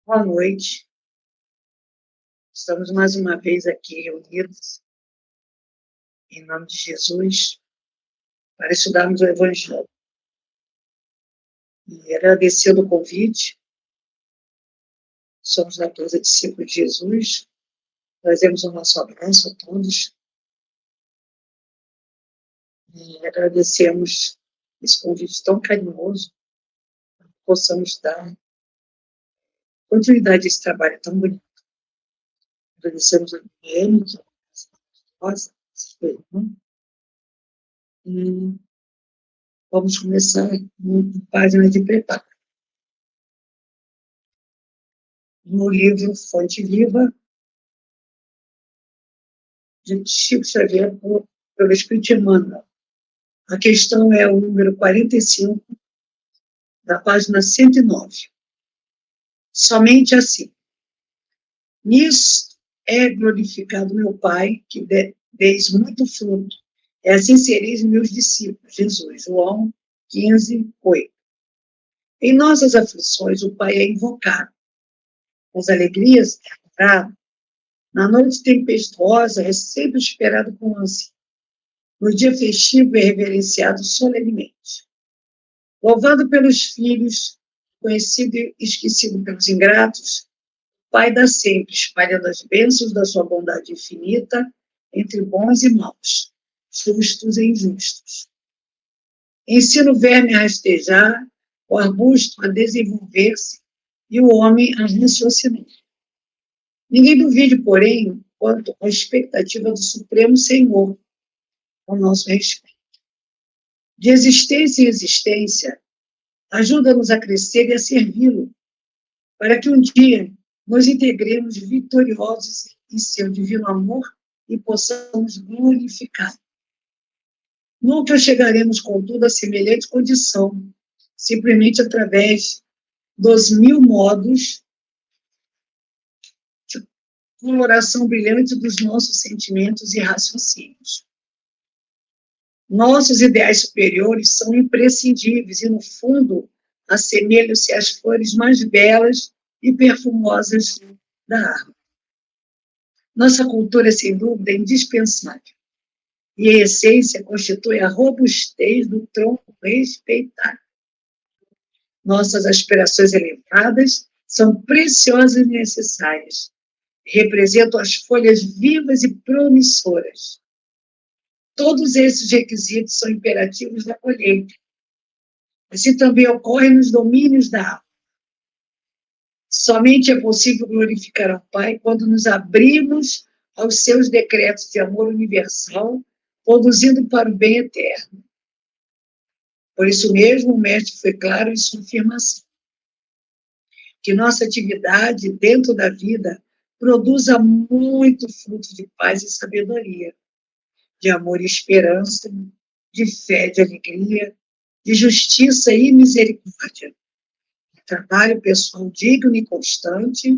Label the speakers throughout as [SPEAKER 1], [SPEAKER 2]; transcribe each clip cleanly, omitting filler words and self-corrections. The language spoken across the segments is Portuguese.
[SPEAKER 1] Boa noite. Estamos mais uma vez aqui reunidos, em nome de Jesus, para estudarmos o Evangelho. E agradecendo o convite, somos da Casa Discípulos de Jesus, trazemos o nosso abraço a todos e agradecemos esse convite tão carinhoso, para que possamos dar continuidade a esse trabalho tão bonito. Agradecemos a Guilherme, que é a nossa irmã, e vamos começar com páginas de preparo. No livro Fonte Viva, de Chico Xavier, pelo Espírito Emmanuel. A questão é o número 45, da página 109. Somente assim. Nisso é glorificado meu Pai, que deis muito fruto. É assim sereis meus discípulos. Jesus, João 15, 8. Em nossas aflições, o Pai é invocado. Nas alegrias é adorado. Na noite tempestuosa é sempre esperado com ânsia. No dia festivo é reverenciado solenemente. Louvado pelos filhos, conhecido e esquecido pelos ingratos, Pai dá sempre, espalhando as bênçãos da sua bondade infinita entre bons e maus, justos e injustos. Ensina o verme a rastejar, o arbusto a desenvolver-se e o homem a raciocinar. Ninguém duvide, porém, quanto à expectativa do Supremo Senhor, ao nosso respeito. De existência em existência, ajuda-nos a crescer e a servi-lo, para que um dia nos integremos vitoriosos em seu divino amor e possamos glorificar. Nunca chegaremos, contudo, a semelhante condição, simplesmente através dos 1000 modos de coloração brilhante dos nossos sentimentos e raciocínios. Nossos ideais superiores são imprescindíveis e, no fundo, assemelham-se às flores mais belas e perfumosas da árvore. Nossa cultura, sem dúvida, é indispensável. E a essência constitui a robustez do tronco respeitável. Nossas aspirações elevadas são preciosas e necessárias. Representam as folhas vivas e promissoras. Todos esses requisitos são imperativos da colheita. Assim também ocorre nos domínios da alma. Somente é possível glorificar ao Pai quando nos abrimos aos seus decretos de amor universal, conduzindo para o bem eterno. Por isso mesmo, o Mestre foi claro em sua afirmação, que nossa atividade dentro da vida produza muito fruto de paz e sabedoria, de amor e esperança, de fé, de alegria, de justiça e misericórdia. Trabalho pessoal digno e constante,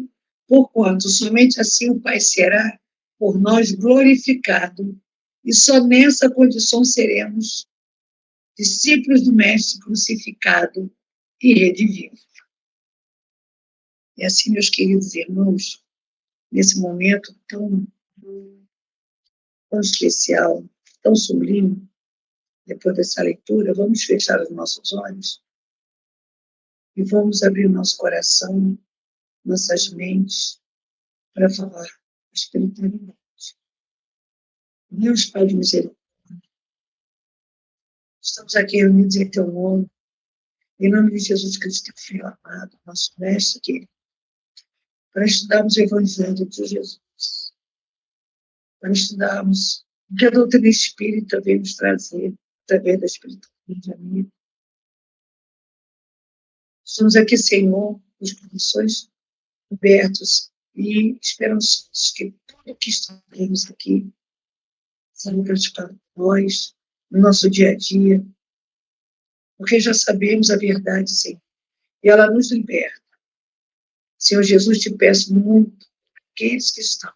[SPEAKER 1] porquanto somente assim o Pai será por nós glorificado, e só nessa condição seremos discípulos do Mestre crucificado e redivivo. E assim, meus queridos irmãos, nesse momento tão especial, tão sublime, depois dessa leitura, vamos fechar os nossos olhos e vamos abrir o nosso coração, nossas mentes, para falar a espiritualidade. Deus, Pai de misericórdia, estamos aqui reunidos em Teu nome, em nome de Jesus Cristo, Teu Filho amado, nosso Mestre querido, para estudarmos o Evangelho de Jesus, para estudarmos o que a doutrina espírita vem nos trazer, através da espiritualidade amiga. Estamos aqui, Senhor, com os corações abertos e esperançosos que tudo que estudamos aqui seja praticado por nós, no nosso dia a dia, porque já sabemos a verdade, Senhor, e ela nos liberta. Senhor Jesus, te peço muito, aqueles que estão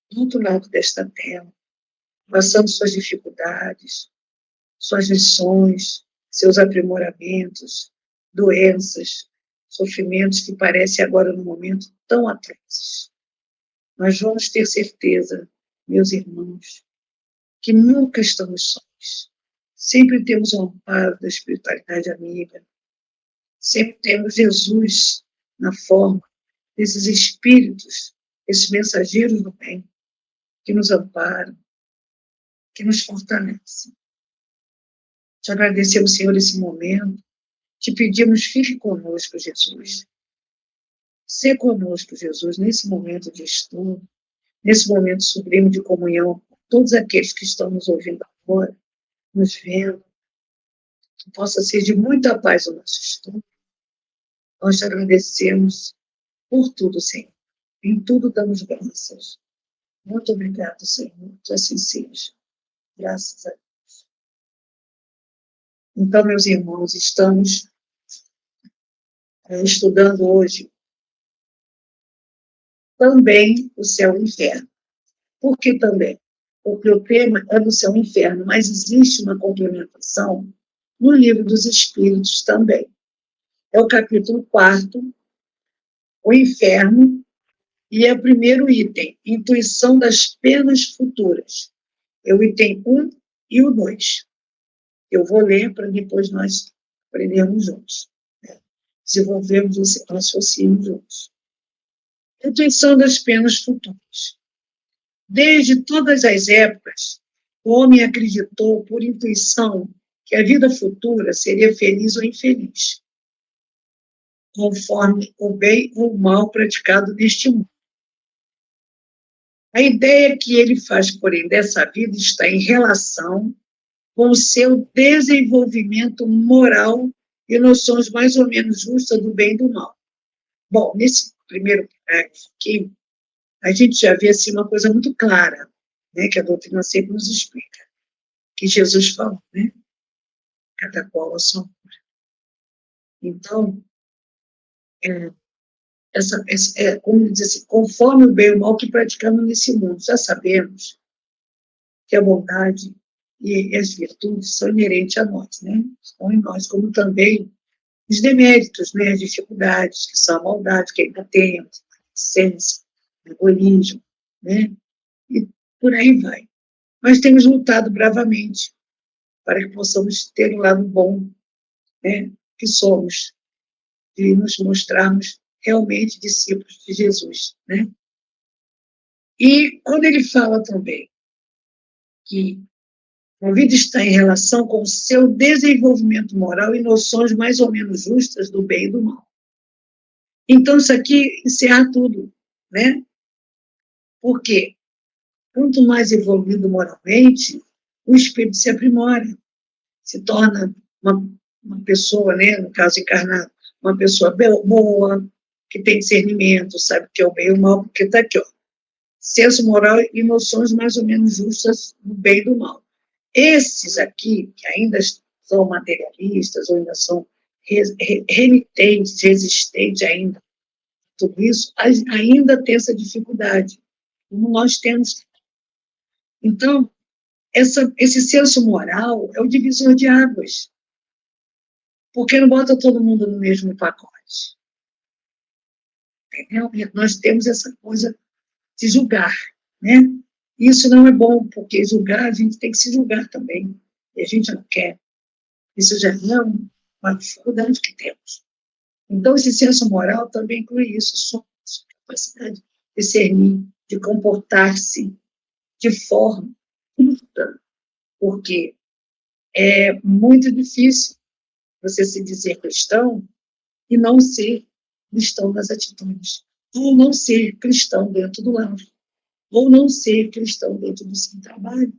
[SPEAKER 1] do outro lado desta tela, passando suas dificuldades, suas lições, seus aprimoramentos, doenças, sofrimentos que parecem agora, no momento, tão atrozes. Mas vamos ter certeza, meus irmãos, que nunca estamos sós. Sempre temos o amparo da espiritualidade amiga. Sempre temos Jesus na forma desses espíritos, esses mensageiros do bem, que nos amparam, que nos fortalecem. Te agradecemos, Senhor, esse momento. Te pedimos, fique conosco, Jesus. Sê conosco, Jesus, nesse momento de estudo, nesse momento sublime de comunhão, com todos aqueles que estão nos ouvindo agora, nos vendo, que possa ser de muita paz o nosso estudo. Nós te agradecemos por tudo, Senhor. Em tudo damos graças. Muito obrigado, Senhor. Que assim seja. Graças a Deus. Então, meus irmãos, estamos estudando hoje também o céu e o inferno. Por que também? Porque o tema é do céu e inferno, mas existe uma complementação no livro dos Espíritos também. É o capítulo 4, o inferno, e é o primeiro item, intuição das penas futuras. É o item 1 e o 2. Eu vou ler para depois nós aprendermos juntos, né? Desenvolvermos o raciocínio juntos. Intuição das penas futuras. Desde todas as épocas, o homem acreditou por intuição que a vida futura seria feliz ou infeliz, conforme o bem ou o mal praticado neste mundo. A ideia que ele faz, porém, dessa vida está em relação com o seu desenvolvimento moral e noções mais ou menos justas do bem e do mal. Bom, nesse primeiro parágrafo aqui, a gente já vê assim, uma coisa muito clara, né, que a doutrina sempre nos explica, que Jesus falou, né? Cada qual a sua cura. Então, como diz assim, conforme o bem e o mal que praticamos nesse mundo, já sabemos que a bondade e as virtudes são inerentes a nós, né? Estão em nós, como também os deméritos, né? As dificuldades, que são a maldade que ainda temos, a licença, o egoísmo, né? E por aí vai. Mas temos lutado bravamente para que possamos ter um lado bom, né? Que somos, de nos mostrarmos realmente discípulos de Jesus, né? E quando ele fala também que a vida está em relação com o seu desenvolvimento moral e noções mais ou menos justas do bem e do mal. Então, isso aqui encerra tudo, né? Porque quanto mais evoluído moralmente, o espírito se aprimora, se torna uma pessoa, né, no caso encarnado, uma pessoa boa, que tem discernimento, sabe o que é o bem e o mal, porque está aqui, ó, senso moral e noções mais ou menos justas do bem e do mal. Esses aqui, que ainda são materialistas, ou ainda são renitentes, resistentes ainda, tudo isso, ainda tem essa dificuldade, como nós temos. Então, esse senso moral é o divisor de águas, porque não bota todo mundo no mesmo pacote. Entendeu? Nós temos essa coisa de julgar, né? Isso não é bom, porque julgar, a gente tem que se julgar também, e a gente não quer. Isso já é uma dificuldade que temos. Então, esse senso moral também inclui isso, sua capacidade de discernir, de comportar-se de forma justa, porque é muito difícil você se dizer cristão e não ser cristão nas atitudes, ou não ser cristão dentro do lar, ou não ser cristão dentro do seu trabalho,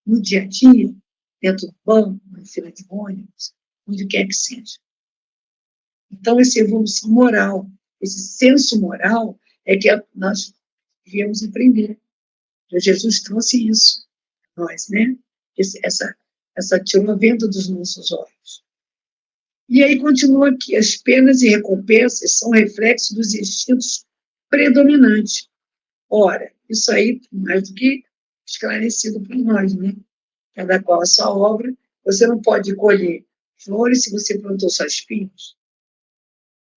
[SPEAKER 1] no dia a dia, dentro do banco, na fila de ônibus, onde quer que seja. Então, essa evolução moral, esse senso moral, é que nós devíamos aprender. Jesus trouxe isso a nós, né? Essa tirou a venda dos nossos olhos. E aí continua aqui, as penas e recompensas são reflexos dos instintos predominantes. Ora, isso aí mais do que esclarecido para nós, né? Cada qual a sua obra, você não pode colher flores se você plantou só espinhos.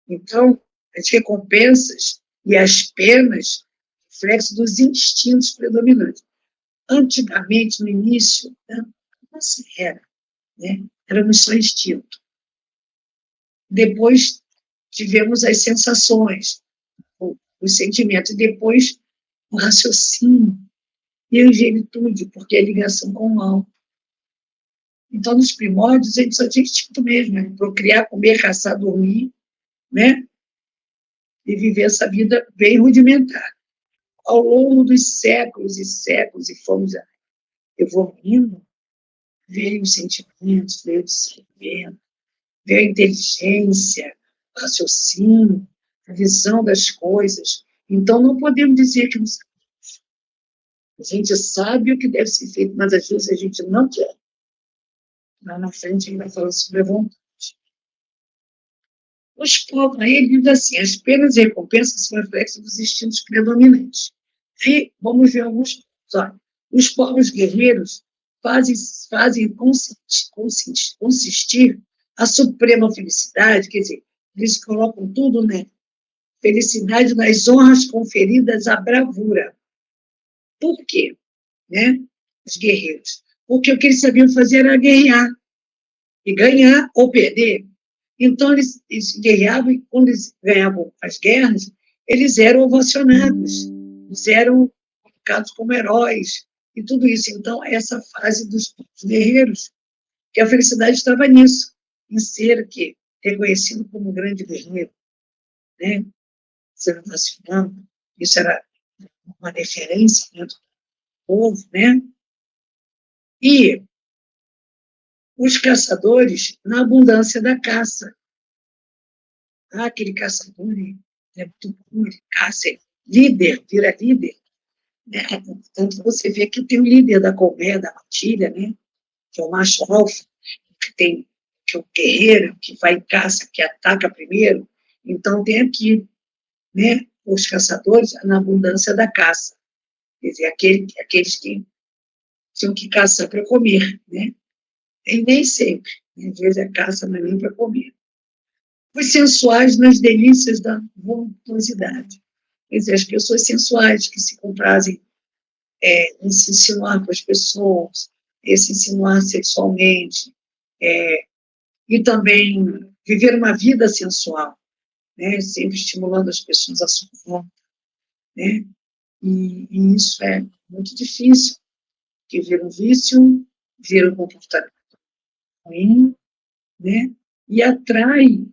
[SPEAKER 1] Então, as recompensas e as penas, reflexo dos instintos predominantes. Antigamente, no início, assim era, né? Era só instinto. Depois, tivemos as sensações, os sentimentos, e depois o raciocínio e a ingenuidade, porque é ligação com o mal. Então, nos primórdios, a gente só tinha instinto mesmo, né? Procriar, comer, caçar, dormir, né? E viver essa vida bem rudimentar. Ao longo dos séculos e séculos, e fomos evoluindo, veio os sentimentos, veio o discernimento, veio a inteligência, o raciocínio, a visão das coisas. Então, não podemos dizer que não sabemos. A gente sabe o que deve ser feito, mas às vezes a gente não quer. Lá na frente, a gente vai falar sobre a vontade. Os povos, aí ele diz assim, as penas e recompensas são reflexos dos instintos predominantes. E vamos ver alguns pontos. Olha, os povos guerreiros fazem consistir a suprema felicidade, quer dizer, eles colocam tudo, né? Felicidade nas honras conferidas à bravura. Por quê? Né? Os guerreiros. Porque o que eles sabiam fazer era guerrear. E ganhar ou perder. Então, eles guerreavam, e quando eles ganhavam as guerras, eles eram ovacionados, eles eram colocados como heróis, e tudo isso. Então, essa fase dos guerreiros, que a felicidade estava nisso, em ser que reconhecido como um grande guerreiro, né? Ser ovacionado, isso era uma referência dentro do povo, né? E os caçadores, na abundância da caça. Aquele caçador, ele é muito bom, ele caça, é líder, vira líder. Né? Tanto você vê que tem o líder da colmeia, da matilha, né? Que é o macho alfa, que é o guerreiro, que vai em caça, que ataca primeiro. Então, tem aqui, né? Os caçadores na abundância da caça. Quer dizer, aqueles que tinham que caçar para comer, né? E nem sempre. Às vezes a caça não é nem para comer. Os sensuais nas delícias da voluptuosidade. Quer dizer, as pessoas sensuais que se comprazem em se insinuar com as pessoas, se insinuar sexualmente, e também viver uma vida sensual, né? Sempre estimulando as pessoas a sua volta, né? E isso é muito difícil, porque vira um vício, vira um comportamento ruim, né? E atrai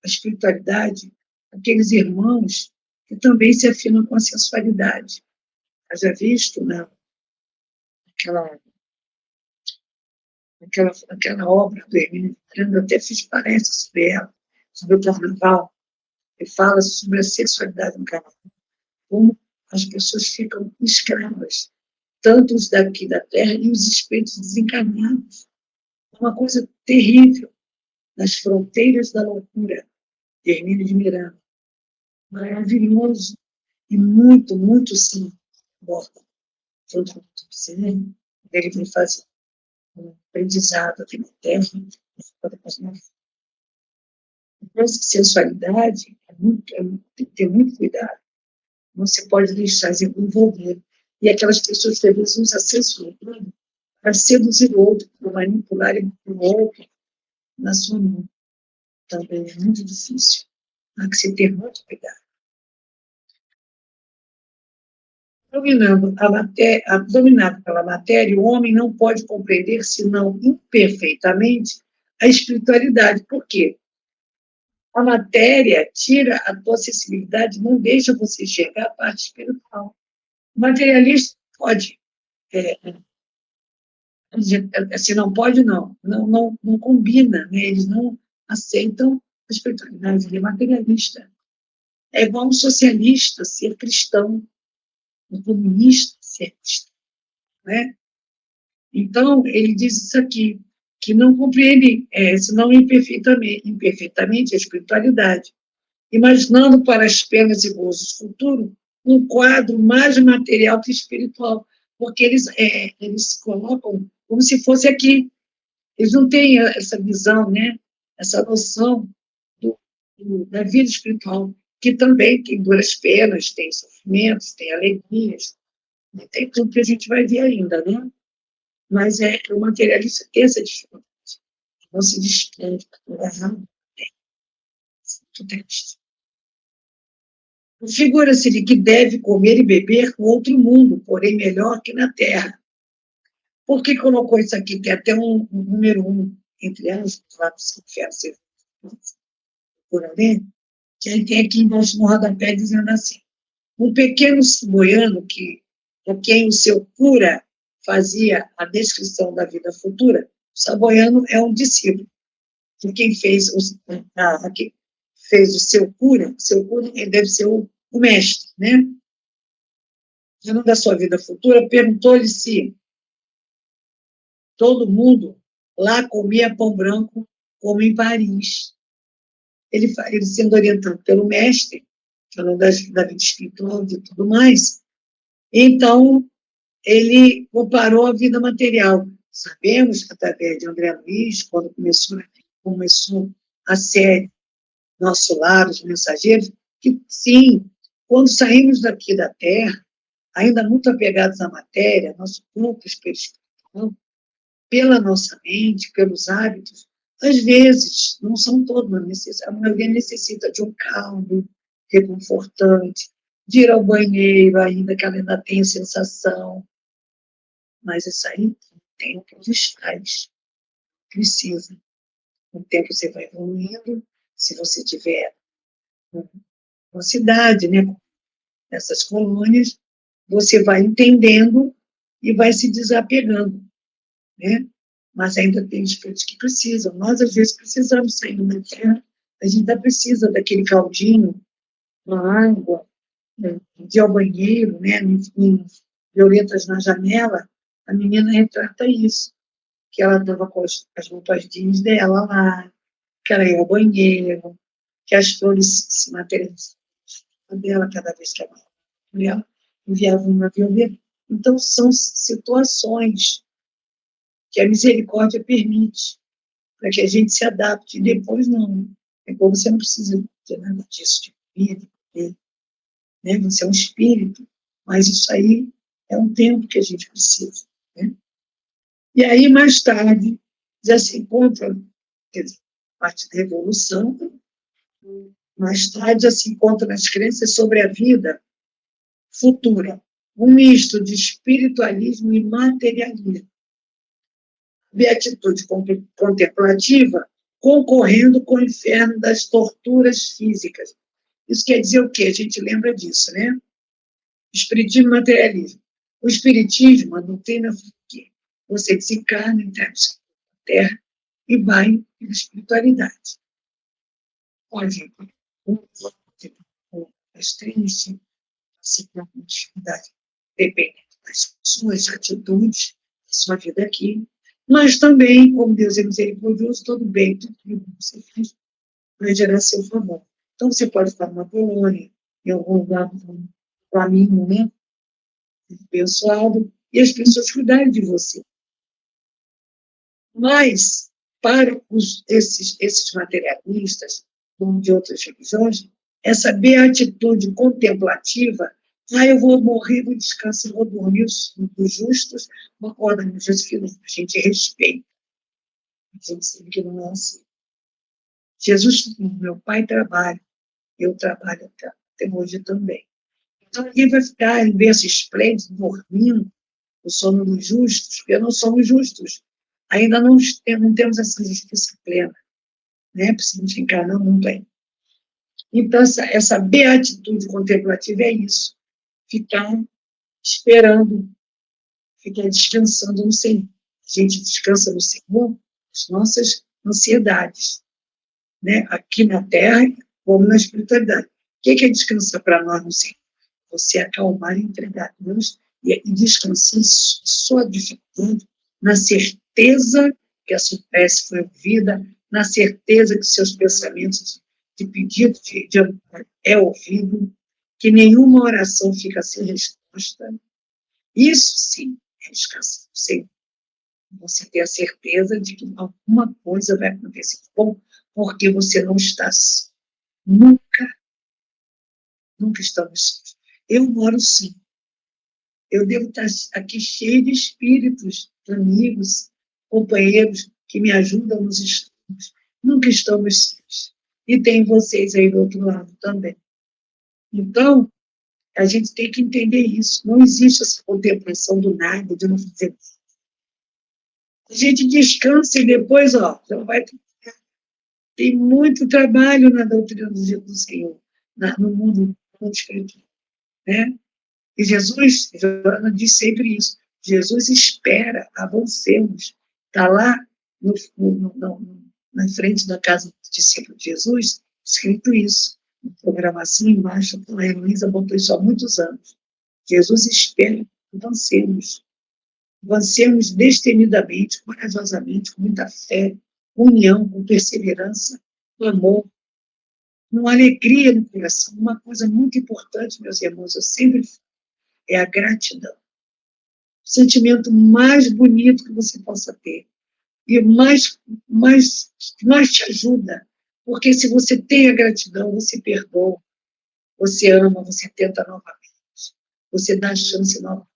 [SPEAKER 1] a espiritualidade aqueles irmãos que também se afinam com a sensualidade. Já visto, né? Aquela obra do Hermínio Miranda, eu até fiz palestra sobre ela, sobre o carnaval, que fala sobre a sexualidade no carnaval, como as pessoas ficam escravas, tanto os daqui da terra e os espíritos desencarnados. É uma coisa terrível, nas fronteiras da loucura, de Hermínio de Miranda. Maravilhoso e muito, muito sim, aborda, junto com o Tupicene, ele vem fazer um aprendizado aqui na Terra. Essa sensualidade tem que ter muito cuidado. Não se pode deixar se envolver. E aquelas pessoas que às vezes usam a sensualidade para seduzir o outro, para manipular o outro na sua mão. Também é muito difícil. Há que se ter muito cuidado. Dominado pela matéria, o homem não pode compreender, senão imperfeitamente, a espiritualidade. Por quê? A matéria tira a tua sensibilidade, não deixa você enxergar a parte espiritual. O materialista pode, assim, não pode, não combina, né? Eles não aceitam a espiritualidade, ele é materialista. É igual um socialista ser cristão, um comunista ser cristão, né? Então, ele diz isso aqui, que não compreende, senão imperfeitamente a espiritualidade, imaginando para as penas e gozos futuros um quadro mais material que espiritual, porque eles se colocam como se fosse aqui. Eles não têm essa visão, né? Essa noção da vida espiritual, que também tem duras penas, tem sofrimentos, tem alegrias, né? Tem tudo que a gente vai ver ainda, né? Mas o materialista tem essa dificuldade, não se desprende por errado, muito triste. Figura-se de que deve comer e beber no outro mundo, porém melhor que na Terra. Por que colocou isso aqui? Tem até um número 1, entre aspas, lá do inferno, você por ali, que aí tem aqui embaixo no rodapé dizendo assim: um pequeno goiano que, a quem o seu cura fazia a descrição da vida futura, o saboiano é um discípulo de quem fez, quem fez o seu cura ele deve ser o mestre, né? No da sua vida futura, perguntou-lhe se todo mundo lá comia pão branco como em Paris. Ele sendo orientado pelo mestre, falando da vida espiritual e tudo mais, então ele comparou a vida material. Sabemos, através de André Luiz, quando começou a série Nosso Lar, os Mensageiros, que sim, quando saímos daqui da Terra, ainda muito apegados à matéria, nosso corpo espiritual, pela nossa mente, pelos hábitos, às vezes, não são todos, a maioria necessita de um caldo reconfortante, de ir ao banheiro, ainda que ela ainda tenha sensação, mas isso aí tem o tempo desfaz, precisa. Com o tempo você vai evoluindo, se você tiver uma cidade, né, essas colônias, você vai entendendo e vai se desapegando, né? Mas ainda tem espíritos que precisam. Nós, às vezes, precisamos sair da terra, a gente ainda precisa daquele caldinho, uma água, né, de ir ao banheiro, né, em violetas na janela, a menina retrata isso, que ela estava com as roupas jeans dela lá, que ela ia ao banheiro, que as flores se materializavam dela cada vez que ela mulher enviava uma violeta. Então, são situações que a misericórdia permite, para que a gente se adapte, e depois não. Depois você não precisa de nada disso, de comer, de comer, né? Você é um espírito, mas isso aí é um tempo que a gente precisa, né? E aí, mais tarde, já se encontra, quer dizer, parte da revolução, mais tarde já se encontra nas crenças sobre a vida futura, um misto de espiritualismo e materialismo, beatitude contemplativa concorrendo com o inferno das torturas físicas. Isso quer dizer o quê? A gente lembra disso, né? Espiritismo e materialismo. O espiritismo, a doutrina que você desencarna, entra na terra e vai para a espiritualidade. Pode mais triste, se com dificuldade, dependendo das suas atitudes, da sua vida aqui, mas também, como Deus é misericordioso, todo bem, tudo que você fez vai gerar seu favor. Então, você pode estar numa colônia, em algum lugar, um caminho, né, abençoado, e as pessoas cuidarem de você. Mas, para esses materialistas, como de outras religiões, essa beatitude contemplativa, eu vou morrer no descanso, eu vou dormir o sono dos justos, vou acordar no dia seguinte. A gente respeita, a gente sabe que não é assim. Jesus, meu pai trabalha, eu trabalho até hoje também. Então, ninguém vai ficar em berço esplêndido, dormindo, o sono dos justos, porque não somos justos. Ainda não temos essa justiça plena, né? Precisamos encarnar o mundo ainda. Então, essa beatitude contemplativa é isso, ficar esperando, ficar descansando no Senhor. A gente descansa no Senhor as nossas ansiedades, né? Aqui na Terra, como na espiritualidade. O que é descansar para nós no Senhor? Você acalmar e entregar a Deus e descansar sua dificuldade na certeza que a sua prece foi ouvida, na certeza que seus pensamentos de pedido de amor é ouvido, que nenhuma oração fica sem resposta. Isso sim é descansar. Você ter a certeza de que alguma coisa vai acontecer bom, porque você não está Nunca, nunca estamos sós. Eu moro sim. Eu devo estar aqui cheio de espíritos, amigos, companheiros que me ajudam nos estudos. Nunca estamos sós. E tem vocês aí do outro lado também. Então, a gente tem que entender isso. Não existe essa contemplação do nada, de não fazer nada. A gente descansa e depois, ó, já vai. Tem muito trabalho na doutrina do Senhor, no mundo espiritual, né? E Jesus, Joana diz sempre isso, Jesus espera, avancemos. Está lá na frente da casa do discípulo de Jesus, escrito isso, no programa assim embaixo, a Heloísa botou isso há muitos anos. Jesus espera, avancemos. Avancemos destemidamente, corajosamente, com muita fé, com união, com perseverança, com amor, com alegria no coração. Uma coisa muito importante, meus irmãos, eu sempre falo, é a gratidão. O sentimento mais bonito que você possa ter. E mais te ajuda. Porque se você tem a gratidão, você perdoa, você ama, você tenta novamente. Você dá chance novamente.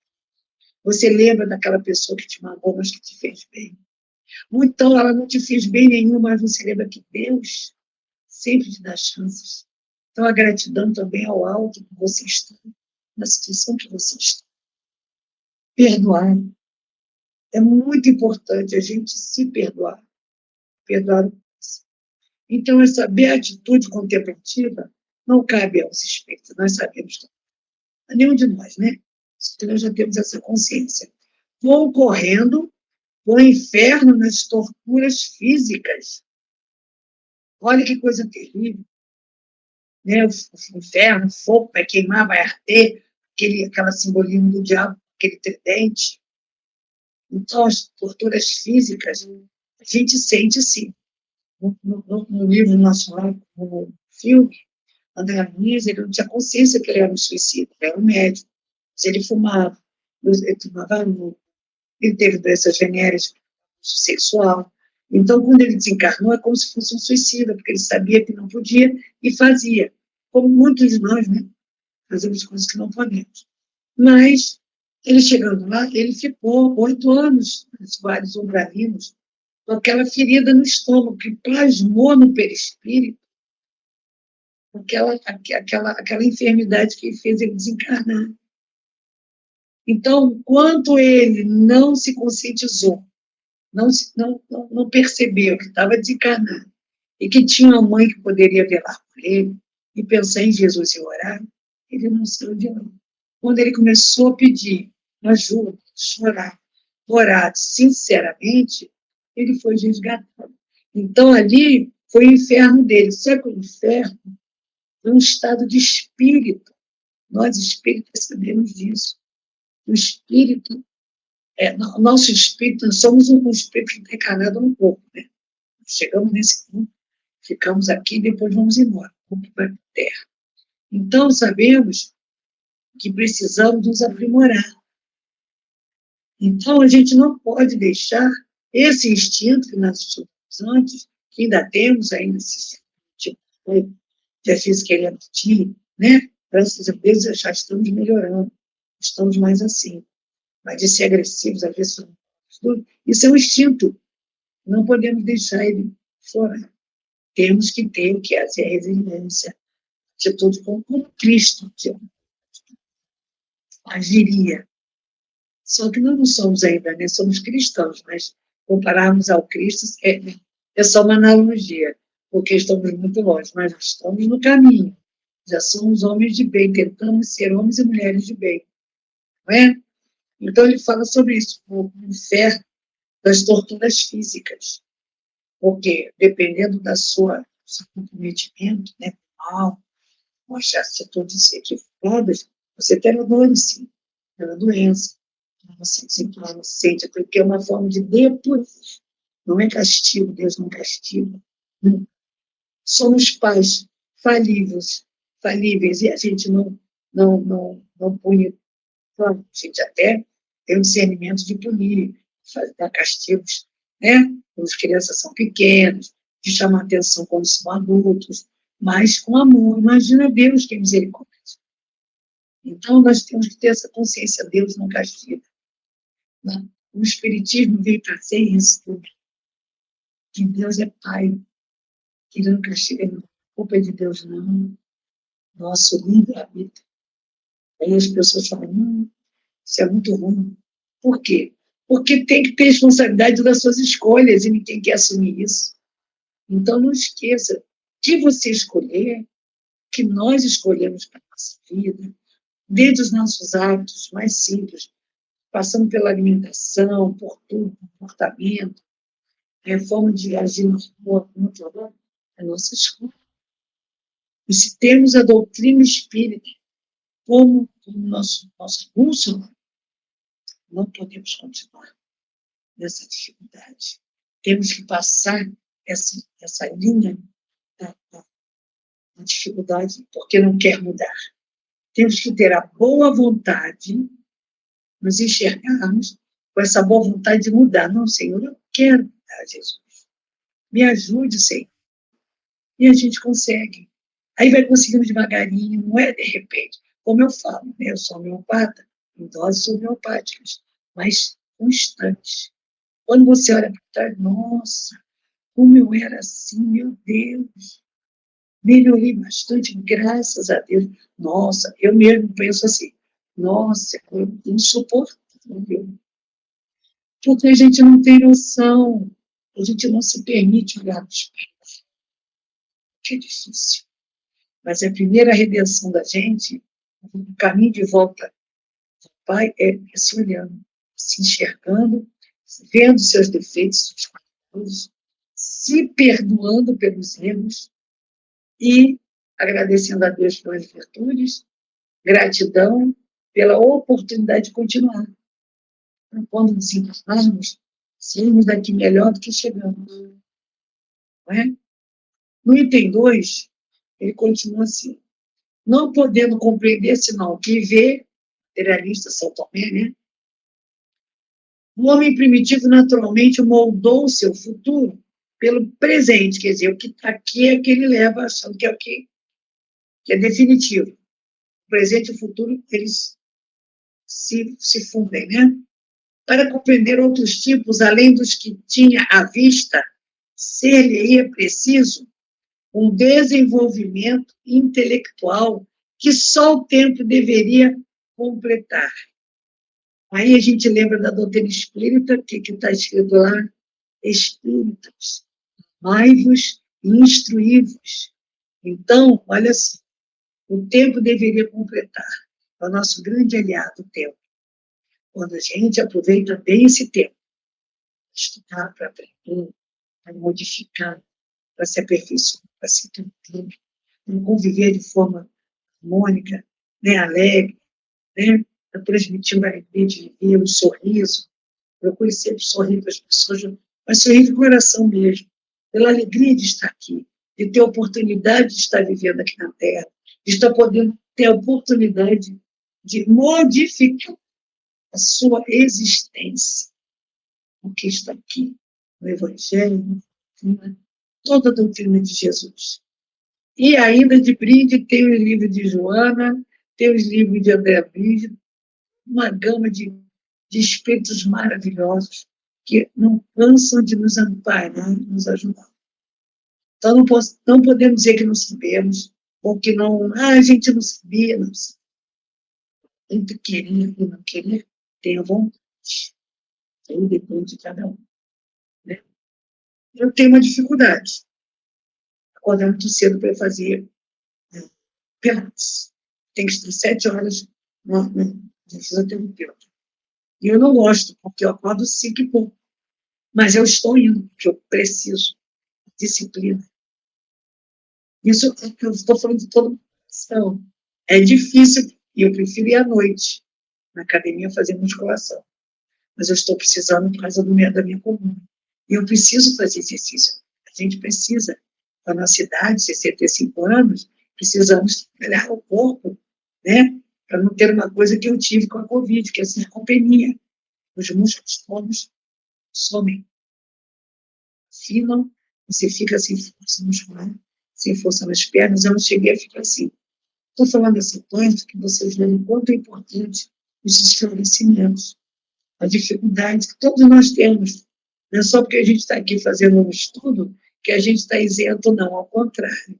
[SPEAKER 1] Você lembra daquela pessoa que te magoou, mas que te fez bem. Ou então ela não te fez bem nenhum, mas você lembra que Deus sempre te dá chances. Então a gratidão também ao alto que você está, na situação que você está. Perdoar. É muito importante a gente se perdoar. Perdoar o próximo. Então, essa beatitude contemplativa não cabe aos espíritos, nós sabemos. A nenhum de nós, né? Nós já temos essa consciência. Vou correndo o inferno nas torturas físicas. Olha que coisa terrível. Né? O inferno, o fogo vai queimar, vai arder, aquela simbolismo do diabo, aquele tridente. Então, as torturas físicas, a gente sente, sim. No livro nacional, no filme, André Luiz, ele não tinha consciência que ele era um suicida, ele era um médico. Mas ele fumava, ele teve doenças venéreas, sexual. Então, quando ele desencarnou, é como se fosse um suicida, porque ele sabia que não podia e fazia. Como muitos de nós, né? Fazemos coisas que não podemos. Mas, ele chegando lá, ele ficou 8 anos nos vários umbralinos, com aquela ferida no estômago, que plasmou no perispírito, aquela enfermidade que fez ele desencarnar. Então, enquanto ele não se conscientizou, não percebeu que estava desencarnado e que tinha uma mãe que poderia velar por ele e pensar em Jesus e orar, ele não saiu de lá. Quando ele começou a pedir ajuda, chorar, orar sinceramente, ele foi resgatado. Então, ali foi o inferno dele. Só que o inferno é um estado de espírito. Nós, espíritas, sabemos disso. O espírito, nosso espírito, nós somos um espírito encarnado no corpo, né? Chegamos nesse mundo, ficamos aqui e depois vamos embora. O corpo vai para a terra. Então, sabemos que precisamos nos aprimorar. Então, a gente não pode deixar esse instinto que nós tivemos antes, que ainda temos ainda esse tipo de às querendo ti, né? Graças a Deus já estamos melhorando, estamos mais assim. Mas de ser agressivos, às vezes, isso é um instinto. Não podemos deixar ele fora. Temos que ter o que é a resiliência, atitude como Cristo agiria. Só que nós não somos ainda, né? Somos cristãos, mas compararmos ao Cristo é só uma analogia, porque estamos muito longe, mas estamos no caminho. Já somos homens de bem, tentamos ser homens e mulheres de bem. Não é? Então, ele fala sobre isso, o inferno das torturas físicas. Porque, dependendo do seu comprometimento, né, mal, ou achar atitudes equivocadas, você terá dor, sim, terá doença. Você sente, porque é uma forma de depurar. Não é castigo, Deus não castiga. Não. Somos pais falíveis, e a gente não pune. A gente até tem o discernimento de punir, dar castigos, né? Quando as crianças são pequenas, de chamar atenção quando são adultos, mas com amor. Imagina Deus que é misericórdia. Então, nós temos que ter essa consciência, Deus não castiga. O Espiritismo veio trazer isso tudo, que Deus é Pai, que Ele não castiga, não. A culpa é de Deus, não. Nosso livre-arbítrio. Aí as pessoas falam, isso é muito ruim. Por quê? Porque tem que ter responsabilidade das suas escolhas e ninguém quer assumir isso. Então, não esqueça que você escolher, que nós escolhemos para a nossa vida, desde os nossos hábitos mais simples, passando pela alimentação, por tudo, comportamento, a forma de agir no corpo, é a nossa escolha. E se temos a doutrina espírita como nosso bússola, não podemos continuar nessa dificuldade. Temos que passar essa linha da dificuldade, porque não quer mudar. Temos que ter a boa vontade, nos enxergarmos com essa boa vontade de mudar. Não, Senhor, eu quero mudar, Jesus. Me ajude, Senhor. E a gente consegue. Aí vai conseguindo devagarinho, não é de repente. Como eu falo, né? Eu sou homeopata, em doses homeopáticas, mas constantes. Quando você olha para trás, nossa, como eu era assim, meu Deus, melhorei bastante, graças a Deus. Nossa, eu mesmo penso assim, nossa, eu insuportável. Porque a gente não tem noção, a gente não se permite olhar para os pés, que é difícil. Mas a primeira redenção da gente, o caminho de volta ao Pai, é se olhando, se enxergando, vendo seus defeitos, seus erros, se perdoando pelos erros e agradecendo a Deus pelas virtudes, gratidão pela oportunidade de continuar. Então, quando nos encarnarmos, saímos daqui melhor do que chegamos. Não é? No item 2, ele continua assim: não podendo compreender senão o que vê, materialista São Tomé, né? O homem primitivo naturalmente moldou o seu futuro pelo presente, quer dizer, o que está aqui é que ele leva achando que é o que é definitivo. O presente e o futuro, eles se fundem, né? Para compreender outros tipos, além dos que tinha à vista, ser-lhe preciso um desenvolvimento intelectual que só o tempo deveria completar. Aí a gente lembra da doutrina espírita, que está escrito lá: espíritos, amai-vos e instruí-vos. Então, olha só, o tempo deveria completar. É o nosso grande aliado, o tempo. Quando a gente aproveita bem esse tempo, para estudar, para aprender, para modificar, para se aperfeiçoar, para se entender, para conviver de forma harmônica, né, alegre, né, para transmitir uma alegria de viver, um sorriso. Procure sempre sorrir para as pessoas, mas sorrir de coração mesmo, pela alegria de estar aqui, de ter a oportunidade de estar vivendo aqui na Terra, de estar podendo ter a oportunidade de modificar a sua existência, o que está aqui no Evangelho, toda a doutrina de Jesus. E ainda de brinde tem os livros de Joana, tem os livros de André Brígido, uma gama de espíritos maravilhosos que não cansam de nos amparar, de nos ajudar. Então, não podemos dizer que não sabemos, ou que não, a gente não sabia, não sabia. Tem que querer e não querer, tenha vontade. Aí depende de cada um. Né? Eu tenho uma dificuldade. Acordar muito cedo para fazer pilates. Tem que estar 7 horas de fisioterapeuta. E eu não gosto, porque eu acordo 5 e pouco. Mas eu estou indo, porque eu preciso. Disciplina. Isso é que eu estou falando de toda uma questão. É difícil, e eu prefiro ir à noite, na academia, fazer musculação. Mas eu estou precisando por causa da minha coluna. E eu preciso fazer exercício. A gente precisa. Na nossa idade, 65 anos, precisamos trabalhar o corpo, né? Para não ter uma coisa que eu tive com a Covid, que é a sarcopenia. Os músculos todos somem. Afinam, você fica sem força muscular, sem força nas pernas, eu não cheguei a ficar assim. Estou falando dessa coisa que vocês veem o quanto é importante os esclarecimentos, a dificuldade que todos nós temos. Não é só porque a gente está aqui fazendo um estudo que a gente está isento, não, ao contrário.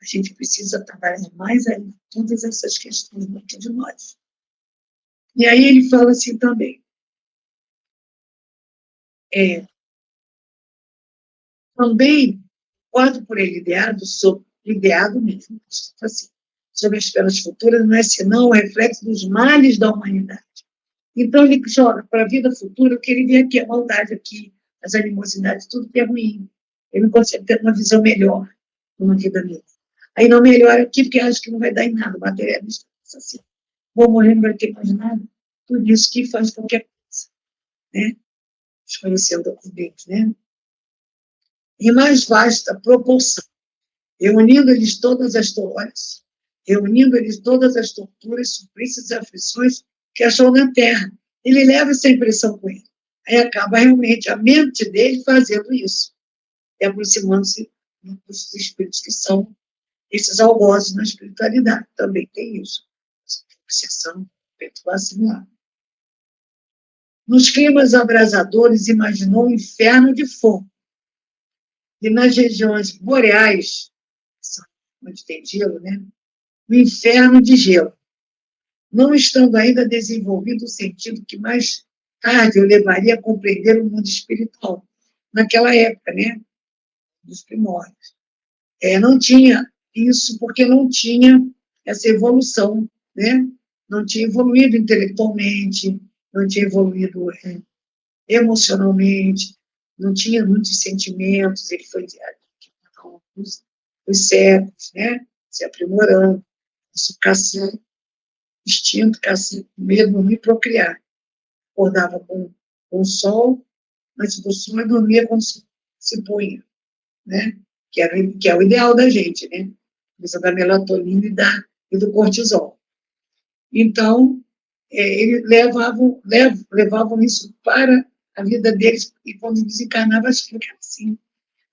[SPEAKER 1] A gente precisa trabalhar mais ainda todas essas questões dentro de nós. E aí ele fala assim também, também, quando por ele ideado mesmo, assim, sobre as penas futuras, não é senão o reflexo dos males da humanidade. Então, ele joga para a vida futura o que ele vê aqui, a maldade aqui, as animosidades, tudo que é ruim. Ele não consegue ter uma visão melhor numa vida mesmo. Aí não melhora aqui, porque acha que não vai dar em nada, materialista, assim. Vou morrer, não vai ter mais nada. Por isso que faz qualquer coisa, né? Desconhecendo os Deus, né? Em mais vasta proporção, reunindo-lhes todas as torturas, suplícios e aflições que achou na terra. Ele leva essa impressão com ele. Aí acaba realmente a mente dele fazendo isso, e aproximando-se dos espíritos que são esses algozes na espiritualidade. Também tem isso. Obsessão, perturbação lá. Nos climas abrasadores, imaginou um inferno de fogo. E nas regiões boreais, onde tem gelo, né? O inferno de gelo. Não estando ainda desenvolvido o sentido que mais tarde eu levaria a compreender o mundo espiritual. Naquela época, né? Dos primórdios. Não tinha isso porque não tinha essa evolução, né? Não tinha evoluído intelectualmente, não tinha evoluído emocionalmente, não tinha muitos sentimentos, ele foi os séculos, né? Se aprimorando, isso caçando, instinto, caçando, medo de procriar. Acordava com o sol, antes do sol, e dormia quando se punha, né? Que é o ideal da gente, né? Precisa da melatonina e do cortisol. Então, eles levavam isso para a vida deles, e quando desencarnava, acho que era assim.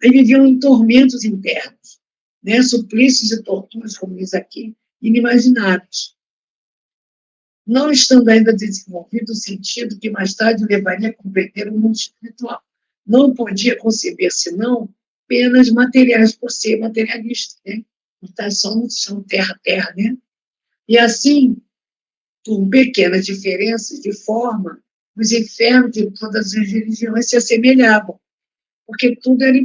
[SPEAKER 1] Aí viviam em tormentos internos, né? Suplícios e torturas, como diz aqui, inimagináveis. Não estando ainda desenvolvido o sentido que mais tarde levaria a compreender o mundo espiritual. Não podia conceber, senão, penas materiais por ser materialista, né? Está só no chão, terra, né? E assim, por pequenas diferenças de forma, os infernos de todas as religiões se assemelhavam, porque tudo era,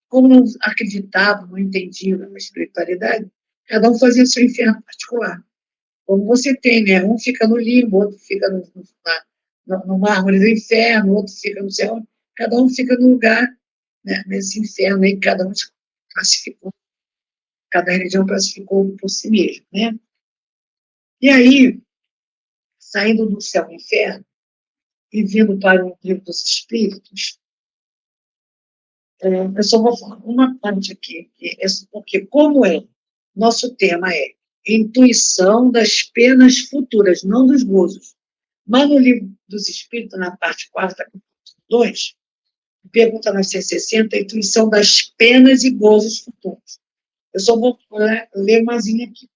[SPEAKER 1] como não acreditavam, não entendiam na espiritualidade, cada um fazia seu inferno particular. Como você tem, né? Um fica no limbo, outro fica no mármore do inferno, outro fica no céu, cada um fica no lugar, né, nesse inferno aí, cada um classificou, cada religião classificou por si mesmo, né? E aí, saindo do céu ao inferno e vindo para o livro dos Espíritos, eu só vou falar uma parte aqui, porque como nosso tema é intuição das penas futuras, não dos gozos. Mas no livro dos Espíritos, na parte 4, capítulo 2, pergunta 960, a intuição das penas e gozos futuros. Eu só vou ler umazinha aqui.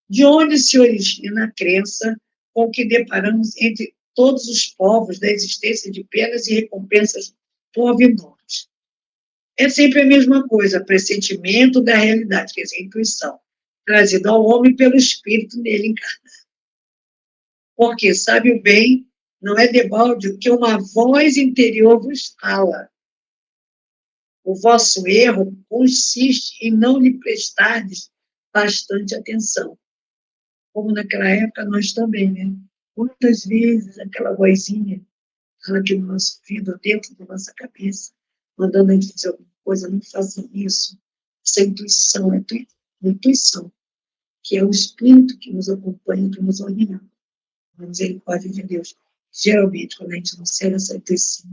[SPEAKER 1] De onde se origina a crença com que deparamos entre todos os povos da existência de penas e recompensas por vindouras? É sempre a mesma coisa, pressentimento da realidade, quer dizer, intuição, trazida ao homem pelo espírito nele encarnado. Porque sabe o bem, não é debalde que uma voz interior vos fala. O vosso erro consiste em não lhe prestardes bastante atenção. Como naquela época nós também, né? Muitas vezes aquela vozinha fala aqui no nosso ouvido, dentro da nossa cabeça, mandando a gente fazer alguma coisa, não faça isso. Essa intuição, é intuição, que é o espírito que nos acompanha, que nos orienta. A misericórdia de Deus. Geralmente, quando a gente não segue essa intuição,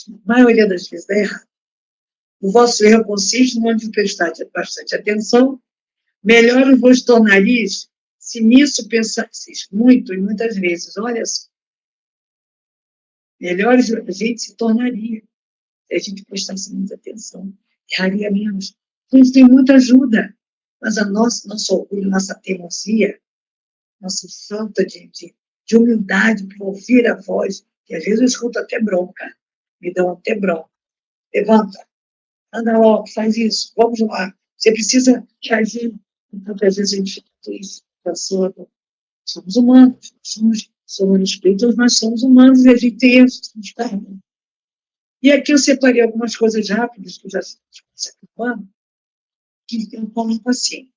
[SPEAKER 1] a maioria das vezes dá errado. O vosso erro consiste em onde prestar bastante atenção, melhor vos tornareis se nisso pensasseis muito e muitas vezes. Olha só, melhor a gente se tornaria se a gente prestasse muita atenção. erraria menos. A gente tem muita ajuda, mas a nosso orgulho, nossa teimosia, nossa falta de humildade para ouvir a voz, que às vezes eu escuto até bronca, me dão até bronca. Levanta, anda logo, faz isso, vamos lá. Você precisa agir. Então, às vezes a gente fica triste, pensando, somos humanos, somos espíritos, mas somos humanos e a gente tem erros, a gente carrega. E aqui eu separei algumas coisas rápidas, que eu já se ocupando, que eu coloco assim.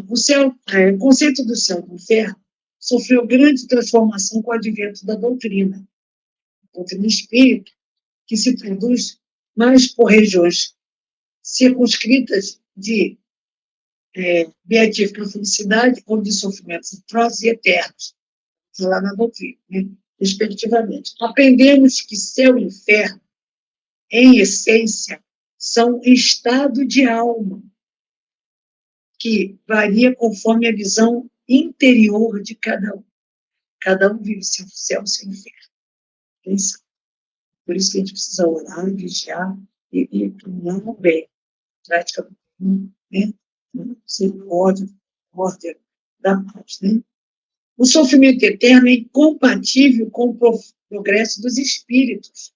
[SPEAKER 1] O conceito do céu e do inferno sofreu grande transformação com o advento da doutrina espírita, que se traduz mais por regiões circunscritas de beatífica felicidade ou de sofrimentos atrozes e eternos, lá na doutrina, né? Respectivamente. Aprendemos que céu e inferno, em essência, são estado de alma, que varia conforme a visão interior de cada um. Cada um vive seu céu, seu inferno. Por isso que a gente precisa orar, vigiar e tomar o bem. Prática do bem, né? Sem ódio, ordem da paz, né? O sofrimento eterno é incompatível com o progresso dos espíritos,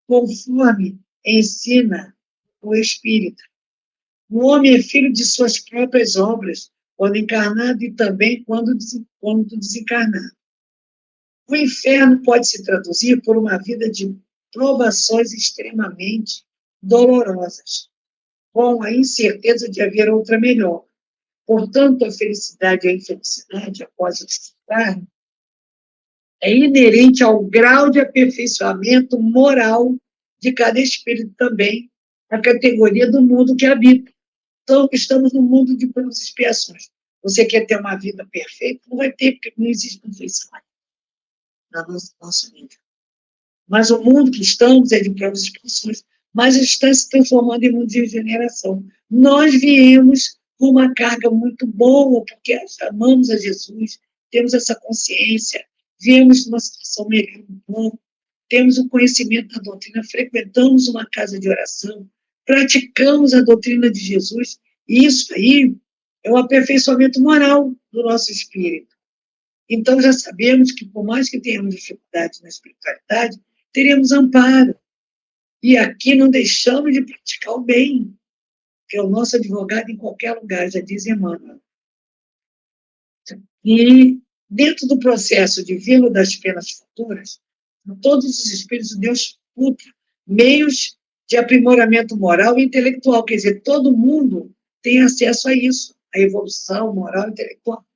[SPEAKER 1] conforme ensina o espírita. O homem é filho de suas próprias obras, quando encarnado e também quando desencarnado. O inferno pode se traduzir por uma vida de provações extremamente dolorosas, com a incerteza de haver outra melhor. Portanto, a felicidade e a infelicidade após o desencarne é inerente ao grau de aperfeiçoamento moral de cada espírito também, a categoria do mundo que habita. Então, estamos no mundo de provas e expiações. Você quer ter uma vida perfeita? Não vai ter, porque não existe perfeição na nossa vida. Mas o mundo que estamos é de provas e expiações, mas está se transformando em mundo de regeneração. Nós viemos com uma carga muito boa, porque amamos a Jesus, temos essa consciência, viemos numa situação melhor no mundo, temos o conhecimento da doutrina, frequentamos uma casa de oração, praticamos a doutrina de Jesus, e isso aí é um aperfeiçoamento moral do nosso espírito. Então, já sabemos que, por mais que tenhamos dificuldade na espiritualidade, teremos amparo. E aqui não deixamos de praticar o bem, que é o nosso advogado em qualquer lugar, já diz Emmanuel. E, dentro do processo de velo das penas futuras, todos os espíritos de Deus putam meios de aprimoramento moral e intelectual, quer dizer, todo mundo tem acesso a isso, a evolução moral e intelectual,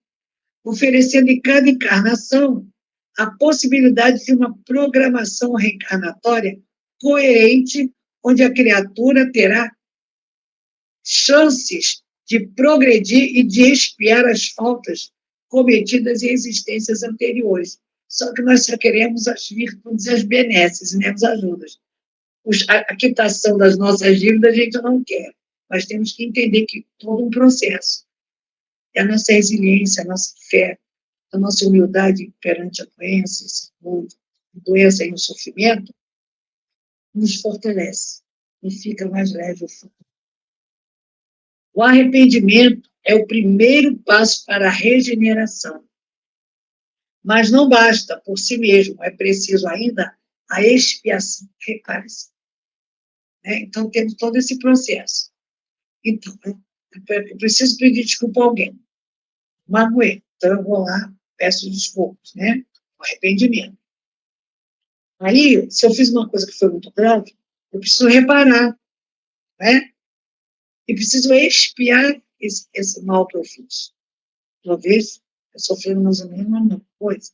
[SPEAKER 1] oferecendo em cada encarnação a possibilidade de uma programação reencarnatória coerente, onde a criatura terá chances de progredir e de expiar as faltas cometidas em existências anteriores. Só que nós só queremos as virtudes e as benesses, e nem as ajudas. A quitação das nossas dívidas a gente não quer, mas temos que entender que todo um processo. E a nossa resiliência, a nossa fé, a nossa humildade perante a doença, esse mundo, a doença e o sofrimento, nos fortalece e fica mais leve o futuro. O arrependimento é o primeiro passo para a regeneração. Mas não basta por si mesmo, é preciso ainda a expiação, reparação. Então, temos todo esse processo. Então, eu preciso pedir desculpa a alguém. Magoei. Então, eu vou lá, peço desculpas, né? O arrependimento. Aí, se eu fiz uma coisa que foi muito grave, eu preciso reparar, né? E preciso expiar esse mal que eu fiz. Talvez eu sofrendo mais ou menos uma coisa,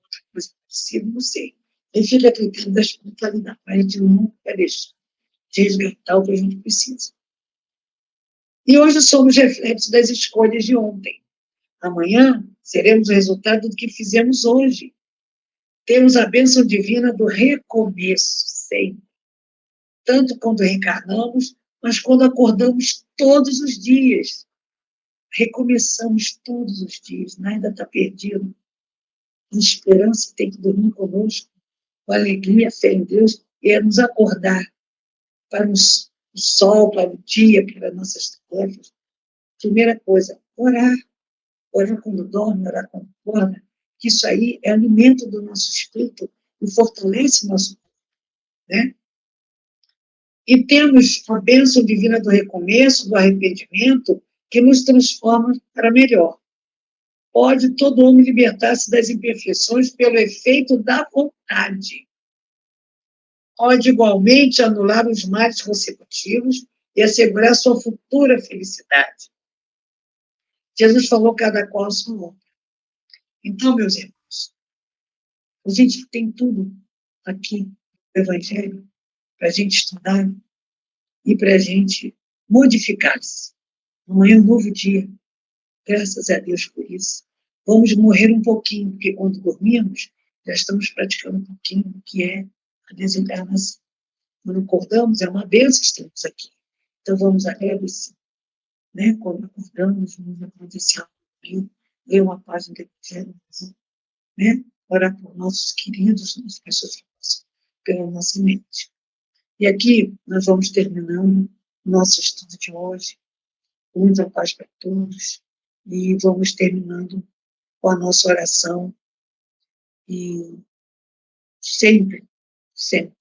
[SPEAKER 1] outra coisa parecida, não sei. Aí fica a critério da espiritualidade, mas a gente nunca deixa de resgatar o que a gente precisa. E hoje somos reflexos das escolhas de ontem. Amanhã seremos o resultado do que fizemos hoje. Temos a bênção divina do recomeço, sempre. Tanto quando reencarnamos, mas quando acordamos todos os dias. Recomeçamos todos os dias, nada está perdido. A esperança tem que dormir conosco, com alegria, fé em Deus, e é nos acordar para nos o sol, para o dia, para nossas tarefas. Primeira coisa, orar. Orar quando dorme, orar quando acorda, que isso aí é alimento do nosso espírito e fortalece o nosso corpo, né? E temos a bênção divina do recomeço, do arrependimento, que nos transforma para melhor. Pode todo homem libertar-se das imperfeições pelo efeito da vontade. Pode igualmente anular os males consecutivos e assegurar sua futura felicidade. Jesus falou cada qual a sua obra. Então, meus irmãos, a gente tem tudo aqui no Evangelho para a gente estudar e para a gente modificar-se. Amanhã é um novo dia. Graças a Deus por isso. Vamos morrer um pouquinho, porque quando dormimos, já estamos praticando um pouquinho do que é a desencarnação. Quando acordamos, é uma bênção estarmos aqui. Então, vamos agradecer. Né? Quando acordamos, vamos agradecer ao Deus, ler uma página do Evangelho, né? Orar por nossos queridos, nossas pessoas que passam pela nossa mente. E aqui nós vamos terminando o nosso estudo de hoje. Muita paz para todos. E vamos terminando com a nossa oração. E sempre, sempre,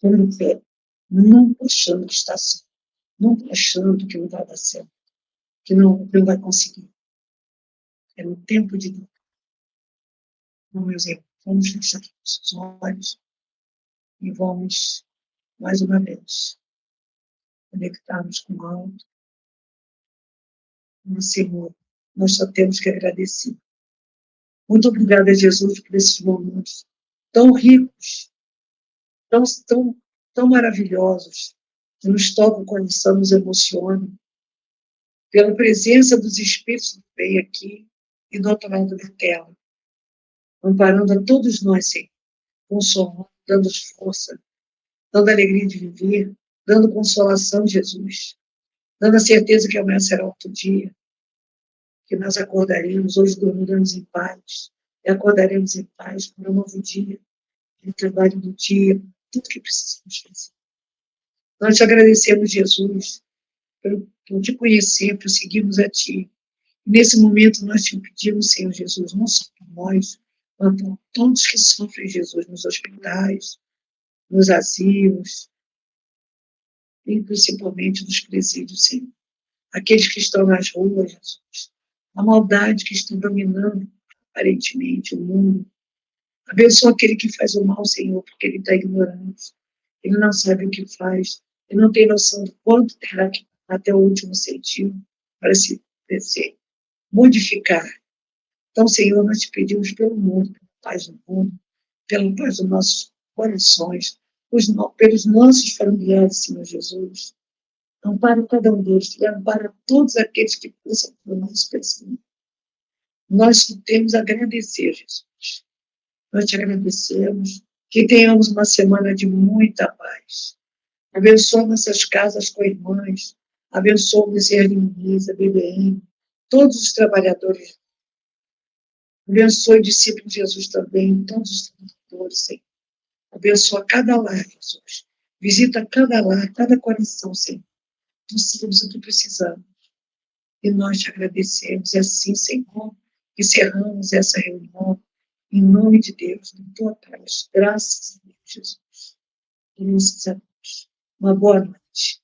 [SPEAKER 1] tendo fé, nunca achando que está certo, nunca achando que não vai dar certo, que não vai conseguir. É no tempo de Deus. Então, meus irmãos, vamos fechar nossos olhos e vamos, mais uma vez, conectarmos com o alto, com o Senhor. Nós só temos que agradecer. Muito obrigada, Jesus, por esses momentos tão ricos, tão maravilhosos, que nos tocam o coração, nos emocionam, pela presença dos Espíritos do bem aqui e do outro lado da tela, amparando a todos nós, Senhor, consolando, dando força, dando alegria de viver, dando consolação, Jesus, dando a certeza que amanhã será outro dia, que nós acordaremos, hoje dormiremos em paz, e acordaremos em paz para um novo dia, no trabalho do dia, tudo que precisamos fazer. Nós te agradecemos, Jesus, por te conhecer, por seguirmos a Ti. Nesse momento, nós te pedimos, Senhor Jesus, não só por nós, mas por todos que sofrem, Jesus, nos hospitais, nos asilos, e principalmente nos presídios, Senhor. Aqueles que estão nas ruas, Jesus. A maldade que está dominando, aparentemente, o mundo. Abençoa aquele que faz o mal, Senhor, porque ele está ignorante. Ele não sabe o que faz. Ele não tem noção do quanto terá que até o último centímetro para se modificar. Então, Senhor, nós te pedimos pelo mundo, pela paz do mundo, pela paz dos nossos corações, pelos nossos familiares, Senhor Jesus. Ampara cada um deles e ampara todos aqueles que passam por nosso pensamento. Nós temos a agradecer, Jesus. Nós te agradecemos, que tenhamos uma semana de muita paz. Abençoa nossas casas com irmãs, abençoa o Bezerra de Muniz, a BBM, todos os trabalhadores. Abençoe o discípulo de Jesus também, todos os trabalhadores, Senhor. Abençoa cada lar, Jesus. Visita cada lar, cada coração, Senhor. Nós sabemos o que precisamos. E nós te agradecemos. E assim, Senhor, encerramos essa reunião. Em nome de Deus, com tua paz. Graças a Deus, Jesus. Graças a Deus. Uma boa noite.